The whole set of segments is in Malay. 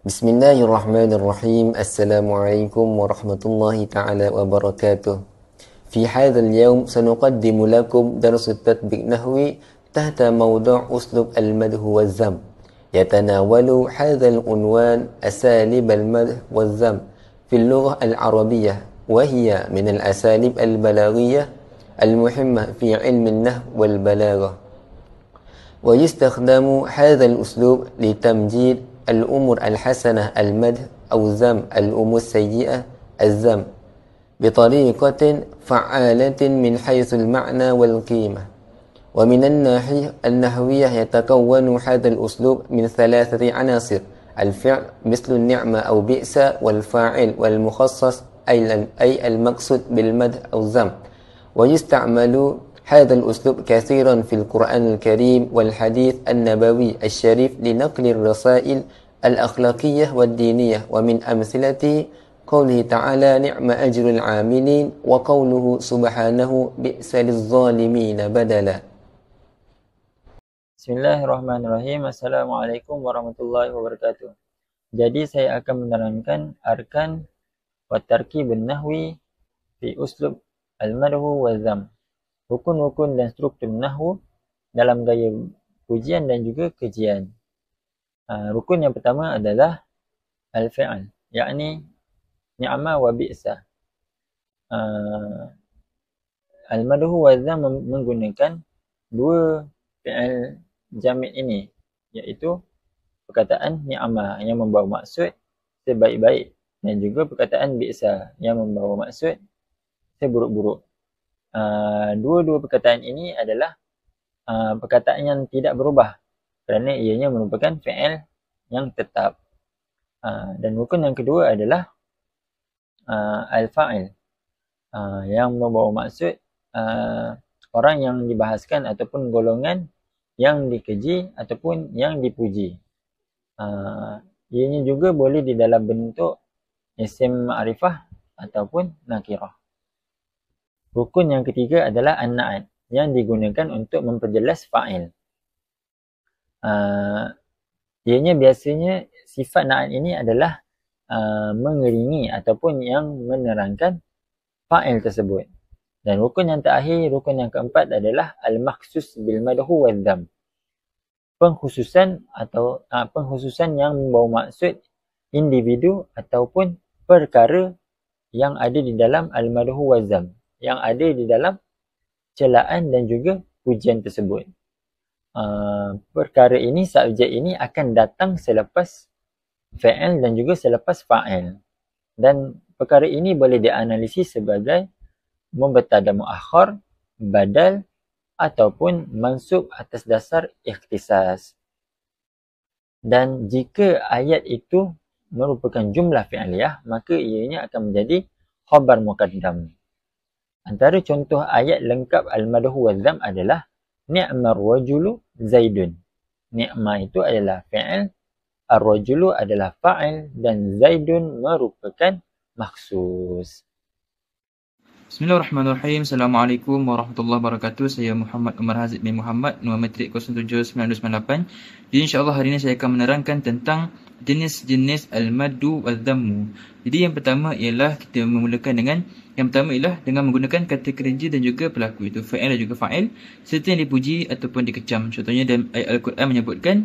Bismillahirrahmanirrahim. Assalamualaikum warahmatullahi ta'ala wabarakatuh. في هذا اليوم سنقدم لكم درس التطبيق نحوي تحت موضوع أسلوب المدح والذم. يتناول هذا العنوان أساليب المدح والذم في اللغة العربية، وهي من الأساليب البلاغية المهمة في علم النحو والبلاغة. ويستخدم هذا الأسلوب لتمجيد الأمور الحسنة المدح أو ذم الأمور السيئة الذم بطريقة فعالة من حيث المعنى والقيمة. ومن الناحية النحوية يتكون هذا الأسلوب من ثلاثة عناصر: الفعل مثل النعمة أو بئس، والفاعل والمخصص أي المقصود بالمدح أو الذم. ويستعمل هذا الأسلوب كثيرا في القرآن الكريم والحديث النبوي الشريف لنقل الرسائل الأخلاقية والدينية. ومن أمثلته قوله تعالى: نعم أجر العاملين، وقوله سبحانه: بئس للظالمين بدلا. Bismillahirrahmanirrahim. Assalamualaikum warahmatullahi wabarakatuh. Jadi saya akan menerangkan arkan wa tarkibun nahwi fi uslub al-madhu wa dham. Rukun-rukun dan struktur nahwu dalam gaya pujian dan juga kejian. Rukun yang pertama adalah al-fi'al, yakni ni'ma wa bi'sa. Al-madhu wa dham menggunakan dua fi'al jamid ini, iaitu perkataan ni'ma yang membawa maksud sebaik-baik dan juga perkataan bi'sa yang membawa maksud seburuk-buruk. Dua-dua perkataan ini adalah perkataan yang tidak berubah kerana ianya merupakan fi'il yang tetap. Dan rukun yang kedua adalah al-fa'il yang membawa maksud orang yang dibahaskan ataupun golongan yang dikeji ataupun yang dipuji. Ianya juga boleh di dalam bentuk isim ma'rifah ataupun nakirah. Rukun yang ketiga adalah an-na'at yang digunakan untuk memperjelas fa'il. Ianya biasanya sifat na'at ini adalah mengiringi ataupun yang menerangkan fa'il tersebut. Dan rukun yang terakhir, rukun yang keempat adalah al-makhsus bil madhu wal dham. Pengkhususan yang membawa maksud individu ataupun perkara yang ada di dalam al-madhu wal dham, yang ada di dalam celaan dan juga pujian tersebut. Perkara ini, subjek ini akan datang selepas fa'il dan juga selepas fa'il. Dan perkara ini boleh dianalisis sebagai mubtada muakhar, badal ataupun mansub atas dasar ikhtisas. Dan jika ayat itu merupakan jumlah fi'liyah, maka ianya akan menjadi khabar muqaddam. Antara contoh ayat lengkap al-madhu wa dham adalah ni'mar rajulu zaidun. Ni'ma itu adalah fi'il, ar-rajulu adalah fa'il, dan zaidun merupakan makhsus. Bismillahirrahmanirrahim. Assalamualaikum warahmatullahi wabarakatuh. Saya Muhammad Umar Hazid bin Muhammad, nombor matrik 079298. Jadi insyaAllah hari ini saya akan menerangkan tentang jenis-jenis al-maddu wal-dhammu. Jadi yang pertama ialah kita memulakan dengan menggunakan kata kerja dan juga pelaku, itu fa'il dan juga fa'il, serta yang dipuji ataupun dikecam. Contohnya dalam ayat Al-Quran menyebutkan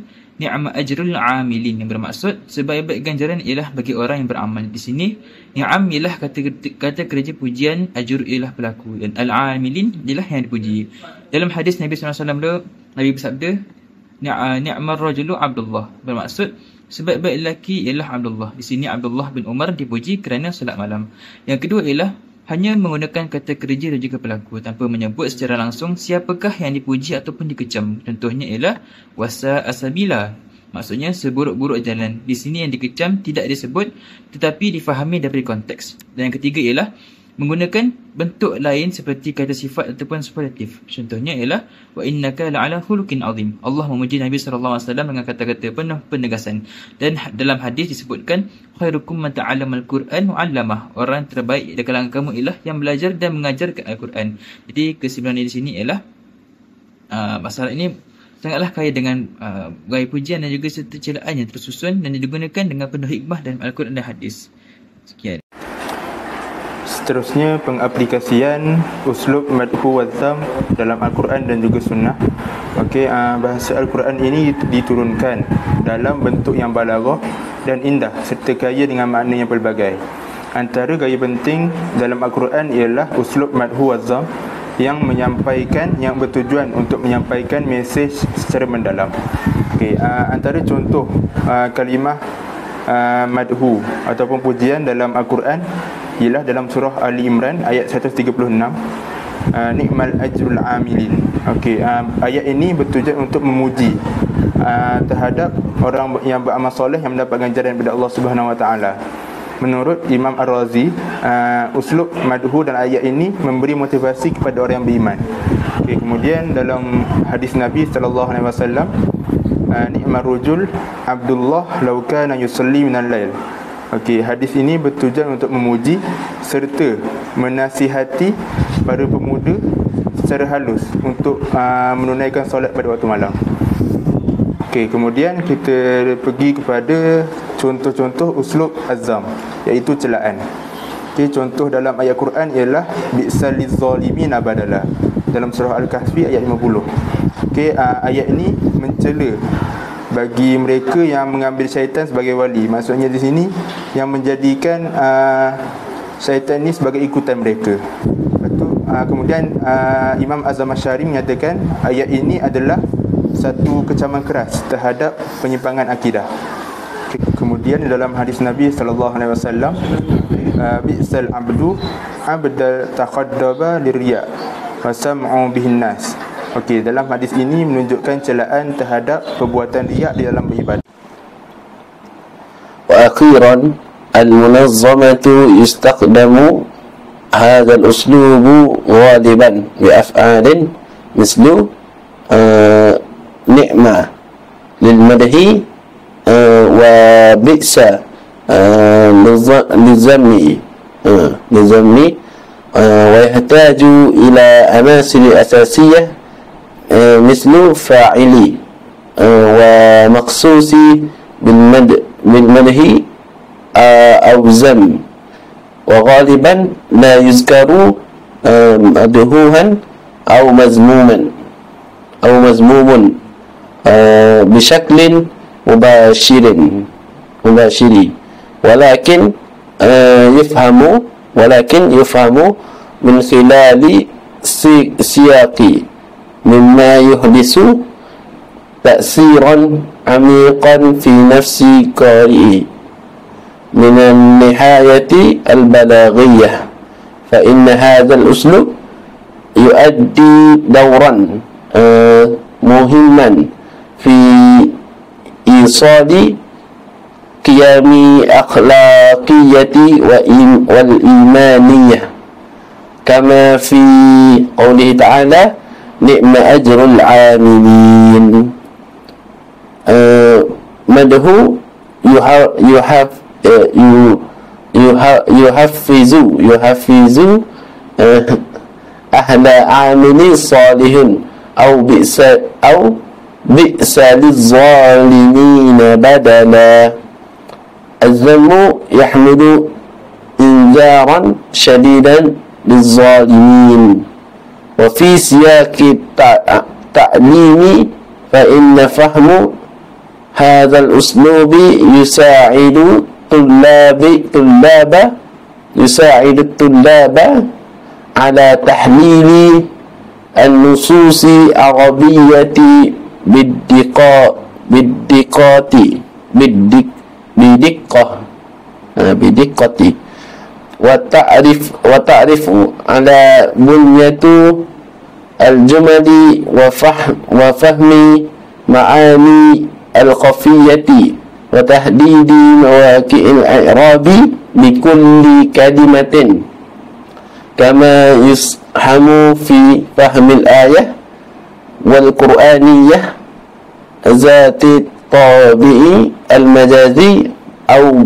ni'ma ajrul amilin, yang bermaksud sebaik-baik ganjaran ialah bagi orang yang beramal. Di sini ni'am ialah kata kerja pujian, ajr ialah pelaku, dan al-amilin ialah yang dipuji. Dalam hadis Nabi SAW, Nabi bersabda, ni'mar rajulu Abdullah, bermaksud sebaik-baik lelaki ialah Abdullah. Di sini Abdullah bin Umar dipuji kerana solat malam. Yang kedua ialah hanya menggunakan kata kerja dan juga pelaku tanpa menyebut secara langsung siapakah yang dipuji ataupun dikecam. Contohnya ialah wasa asabila, maksudnya seburuk-buruk jalan. Di sini yang dikecam tidak disebut tetapi difahami dari konteks. Dan yang ketiga ialah menggunakan bentuk lain seperti kata sifat ataupun superlatif. Contohnya ialah wa innaka la'ala khuluqin azim. Allah memuji Nabi SAW dengan kata-kata penuh penegasan. Dan dalam hadis disebutkan khairukum man ta'allama al-Quran wa 'allamah. Orang terbaik di kalangan kamu ialah yang belajar dan mengajarkan Al-Quran. Jadi kesimpulan di sini ialah masalah ini sangatlah kaya dengan gaya pujian dan juga serta celaan yang tersusun dan digunakan dengan penuh hikmah dalam Al-Quran dan hadis. Sekian. Seterusnya, pengaplikasian uslub madhu wa dham dalam Al-Quran dan juga sunnah. Okey, bahasa Al-Quran ini diturunkan dalam bentuk yang balaghah dan indah serta kaya dengan makna yang pelbagai. Antara gaya penting dalam Al-Quran ialah uslub madhu wa dham yang bertujuan untuk menyampaikan mesej secara mendalam. Okey, antara contoh kalimah madhu ataupun pujian dalam Al-Quran ialah dalam surah Ali Imran ayat 136, ni'mal ajrul amilin. Okey, ayat ini bertujuan untuk memuji terhadap orang yang beramal soleh yang mendapat ganjaran daripada Allah Subhanahu Wa Taala. Menurut Imam Ar-Razi, uslub madhu dan ayat ini memberi motivasi kepada orang yang beriman. Okey, kemudian dalam hadis Nabi sallallahu alaihi wasallam, ni'mar rajul Abdullah law kana yusalli minal lail. Okey, hadis ini bertujuan untuk memuji serta menasihati para pemuda secara halus untuk menunaikan solat pada waktu malam. Okey, kemudian kita pergi kepada contoh-contoh uslub azam, iaitu celaan. Okey, contoh dalam ayat Quran ialah bi'sal lizzalimin badala dalam surah Al-Kahfi ayat 50. Okey, ayat ini mencela bagi mereka yang mengambil syaitan sebagai wali. Maksudnya di sini yang menjadikan syaitan ini sebagai ikutan mereka. Kemudian Imam Azam Asy'ari menyatakan ayat ini adalah satu kecaman keras terhadap penyimpangan akidah. Kemudian dalam hadis Nabi sallallahu alaihi wasallam, bi'sal abdu abdal taqaddaba liriya wa sam'u bihin nas. Okey, dalam hadis ini menunjukkan celaan terhadap perbuatan riak di dalam beribadah. Wa akhiran al-munazzamatu yustaqdamu hadha al-uslubu ghaliban bi af'alin mislu ni'ma lil madhi wa bi'sa lizammi wa yahtaju ila anasil asasiyah مثل فاعلي ومخصوصي بالمدح أو ذم وغالبا لا يذكر مدحوها أو مذموم بشكل مباشر ولكن يفهم من خلال سياق مما يحدث تأثيرا عميقا في نفس قارئه من النهاية البلاغية، فإن هذا الأسلوب يؤدي دورا مهما في إيصال قيم أخلاقية والإيمانية، كما في قوله تعالى نعم أجر العاملين. مده يحفز أهل عامل صالح أو بئس للظالمين بدلا. الذم يحمل إنذارا شديدا للظالمين. وفي سياق التعليم فإن فهم هذا الأسلوب يساعد الطلاب على تحليل النصوص العربية بدقة وتعرف على بنية الجمل وفهم معاني الخفية وتحديد مواقع الإعراب لكل كلمة، كما يسهم في فهم الآية والقرآنية ذات الطابع المجازي أو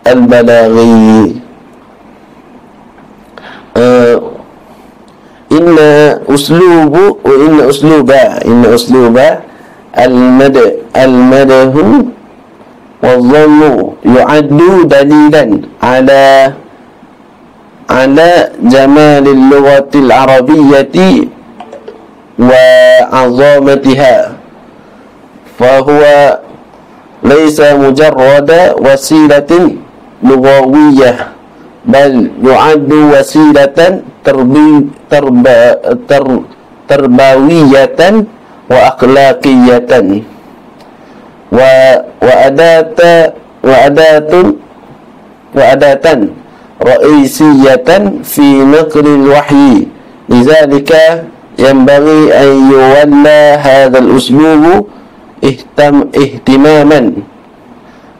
البلاغي. إن أسلوب al-madhu wal-dhammu yu'addu dalilan ala jamalil lughatil arabiyyati wa 'azamatiha, fahuwa laysa mujarrada wasilatin lughawiyyah bal yu'addu wasilatan tarbawiyatan wa akhlaqiyatan wa adatan ra'isiyatan fi naqlil wahyi. Lidzalika yanbaghi an yuwalla hadzal uslubu ihtimaman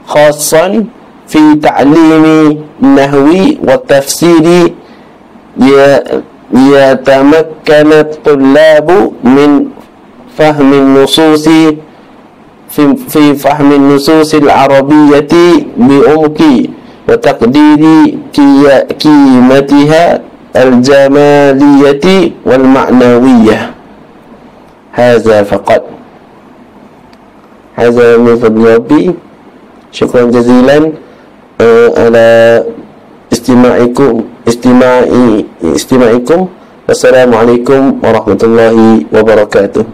khassan fi ta'limi nahwi wa tafsiri yatamakkana at-tullabu min fahmi an-nususi fi fahmi an-nusus al-arabiyyati bi'umqi wa taqdiri qimatiha al-jamaliyyati wal ma'nawiyyah. Hadza faqat. Hadza min fadli Rabbi. Syukran jazilan ala istima'ikum. Wassalamualaikum warahmatullahi wabarakatuh.